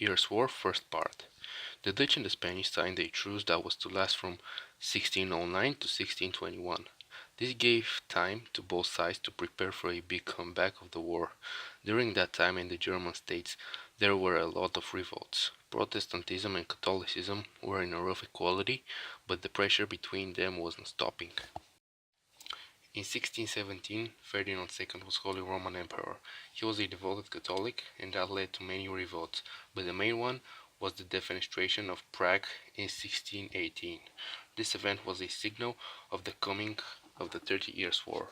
Years' War, First Part. The Dutch and the Spanish signed a truce that was to last from 1609 to 1621. This gave time to both sides to prepare for a big comeback of the war. During that time in the German states, there were a lot of revolts. Protestantism and Catholicism were in a rough equality, but the pressure between them wasn't stopping. In 1617, Ferdinand II was Holy Roman Emperor. He was a devoted Catholic, and that led to many revolts, but the main one was the defenestration of Prague in 1618. This event was a signal of the coming of the 30 Years' War.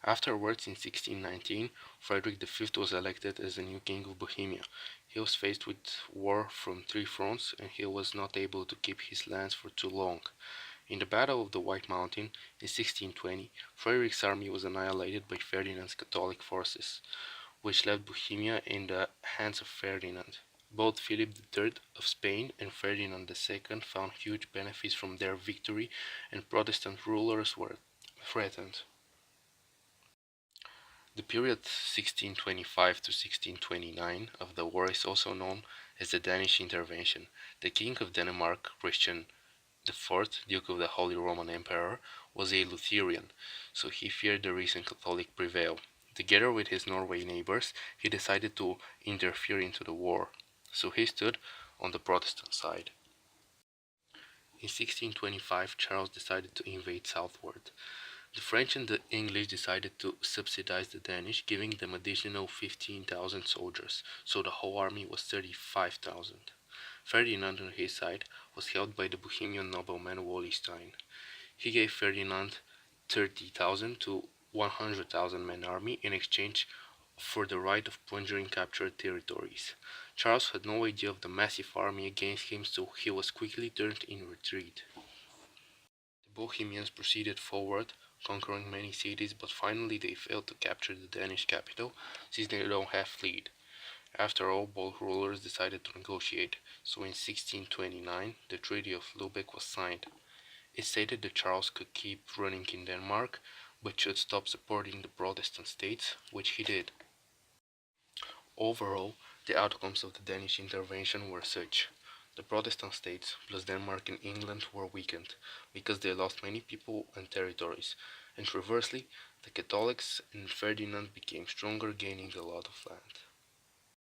Afterwards, in 1619, Frederick V was elected as the new king of Bohemia. He was faced with war from three fronts, and he was not able to keep his lands for too long. In the Battle of the White Mountain in 1620, Frederick's army was annihilated by Ferdinand's Catholic forces, which left Bohemia in the hands of Ferdinand. Both Philip III of Spain and Ferdinand II found huge benefits from their victory, and Protestant rulers were threatened. The period 1625 to 1629 of the war is also known as the Danish Intervention. The King of Denmark, Christian the fourth, Duke of the Holy Roman Emperor, was a Lutheran, so he feared the recent Catholic prevail. Together with his Norway neighbors, he decided to interfere into the war, so he stood on the Protestant side. In 1625, Charles decided to invade southward. The French and the English decided to subsidize the Danish, giving them additional 15,000 soldiers, so the whole army was 35,000. Ferdinand, on his side, was held by the Bohemian nobleman Wallenstein. He gave Ferdinand 30,000 to 100,000 man army in exchange for the right of plundering captured territories. Charles had no idea of the massive army against him, so he was quickly turned in retreat. The Bohemians proceeded forward, conquering many cities, but finally they failed to capture the Danish capital, since they don't have fleet. After all, both rulers decided to negotiate, so in 1629 the Treaty of Lubeck was signed. It stated that Charles could keep running in Denmark, but should stop supporting the Protestant states, which he did. Overall, the outcomes of the Danish intervention were such. The Protestant states, plus Denmark and England, were weakened, because they lost many people and territories, and conversely, the Catholics and Ferdinand became stronger, gaining a lot of land.